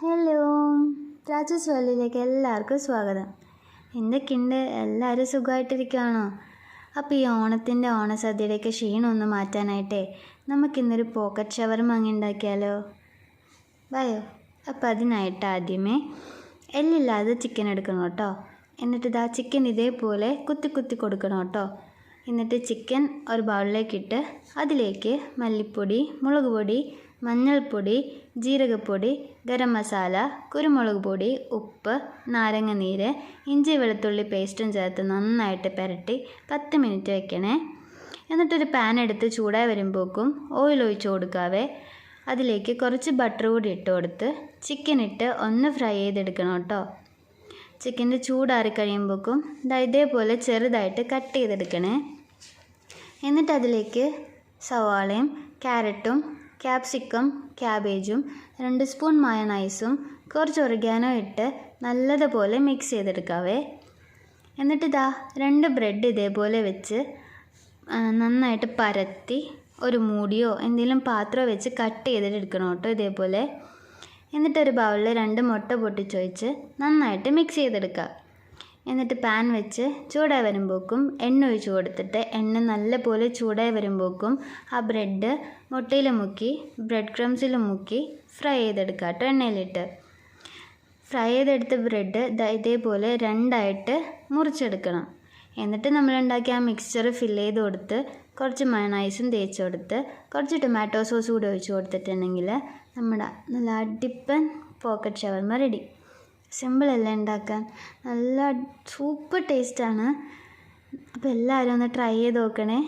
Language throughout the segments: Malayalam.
ഹലോ, രാജൂസ് വേൾഡിലേക്ക് എല്ലാവർക്കും സ്വാഗതം. എന്തൊക്കെയുണ്ട്? എല്ലാവരും സുഖമായിട്ടിരിക്കുകയാണോ? അപ്പോൾ ഈ ഓണസദ്യയുടെയൊക്കെ ക്ഷീണം ഒന്ന് മാറ്റാനായിട്ടേ നമുക്കിന്നൊരു പോക്കറ്റ് ഷവർമ അങ്ങ് ഉണ്ടാക്കിയാലോ? വായോ. അപ്പോൾ അതിനായിട്ട് ആദ്യമേ എല്ലില്ലാതെ ചിക്കൻ എടുക്കണം കേട്ടോ. എന്നിട്ട് ഇതാ ചിക്കൻ ഇതേപോലെ കുത്തി കുത്തി കൊടുക്കണം കേട്ടോ. എന്നിട്ട് ചിക്കൻ ഒരു ബൗളിലേക്കിട്ട് അതിലേക്ക് മല്ലിപ്പൊടി, മുളക് പൊടി, മഞ്ഞൾപ്പൊടി, ജീരകപ്പൊടി, ഗരം മസാല, കുരുമുളക് പൊടി, ഉപ്പ്, നാരങ്ങ നീര്, ഇഞ്ചി വെളുത്തുള്ളി പേസ്റ്റും ചേർത്ത് നന്നായിട്ട് പുരട്ടി 10 മിനിറ്റ് വെക്കണേ. എന്നിട്ടൊരു പാൻ എടുത്ത് ചൂടായി വരുമ്പോഴേക്കും ഓയിൽ ഒഴിച്ച് കൊടുക്കാവേ. അതിലേക്ക് കുറച്ച് ബട്ടർ കൂടി ഇട്ട് കൊടുത്ത് ചിക്കൻ ഇട്ട് ഒന്ന് ഫ്രൈ ചെയ്തെടുക്കണം കേട്ടോ. ചിക്കൻ്റെ ചൂടാറി കഴിയുമ്പോഴേക്കും ഇതേപോലെ ചെറുതായിട്ട് കട്ട് ചെയ്തെടുക്കണേ. എന്നിട്ട് അതിലേക്ക് സവാളയും ക്യാരറ്റും ക്യാപ്സിക്കം, ക്യാബേജും 2 സ്പൂൺ മയോണൈസും കുറച്ച് ഒറിഗാനോ ഇട്ട് നല്ലതുപോലെ മിക്സ് ചെയ്തെടുക്കാവേ. എന്നിട്ട് 2 ബ്രെഡ് ഇതേപോലെ വെച്ച് നന്നായിട്ട് പരത്തി ഒരു മൂടിയോ എന്തെങ്കിലും പാത്രമോ വെച്ച് കട്ട് ചെയ്തെടുക്കണം കേട്ടോ ഇതേപോലെ. എന്നിട്ടൊരു ബൗളിൽ 2 മുട്ട പൊട്ടിച്ചൊഴിച്ച് നന്നായിട്ട് മിക്സ് ചെയ്തെടുക്കുക. എന്നിട്ട് പാൻ വെച്ച് ചൂടായി വരുമ്പോഴേക്കും എണ്ണ ഒഴിച്ച് കൊടുത്തിട്ട് എണ്ണ നല്ലപോലെ ചൂടായി വരുമ്പോഴേക്കും ആ ബ്രെഡ് മുട്ടയിൽ മുക്കി ബ്രെഡ് ക്രംസിൽ മുക്കി ഫ്രൈ ചെയ്തെടുക്കുക കേട്ടോ എണ്ണയിലിട്ട്. ഫ്രൈ ചെയ്തെടുത്ത ബ്രെഡ് ഇതേപോലെ 2ആയിട്ട് മുറിച്ചെടുക്കണം. എന്നിട്ട് നമ്മളുണ്ടാക്കിയ ആ മിക്സ്ചർ ഫില്ല് ചെയ്ത് കൊടുത്ത് കുറച്ച് മയോണൈസും തേച്ച് കൊടുത്ത് കുറച്ച് ടൊമാറ്റോ സോസ് കൂടി ഒഴിച്ച് കൊടുത്തിട്ടുണ്ടെങ്കിൽ നമ്മുടെ നല്ല അടിപ്പൻ പോക്കറ്റ് ഷവർമ റെഡി. സിമ്പിളല്ലേ ഉണ്ടാക്കാൻ? നല്ല സൂപ്പർ ടേസ്റ്റാണ്. അപ്പോൾ എല്ലാവരും ഒന്ന് ട്രൈ ചെയ്ത് നോക്കണേ.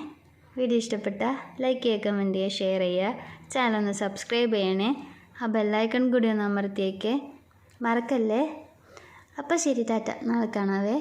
വീഡിയോ ഇഷ്ടപ്പെട്ടാൽ ലൈക്ക് ചെയ്യുക, കമൻറ്റ് ചെയ്യുക, ഷെയർ ചെയ്യുക. ചാനൽ ഒന്ന് സബ്സ്ക്രൈബ് ചെയ്യണേ. ആ ബെല്ലൈക്കൺ കൂടി ഒന്ന് അമർത്തിയേക്കേ, മറക്കല്ലേ. അപ്പോൾ ശരി, ടാറ്റ, നാളെ കാണാവേ.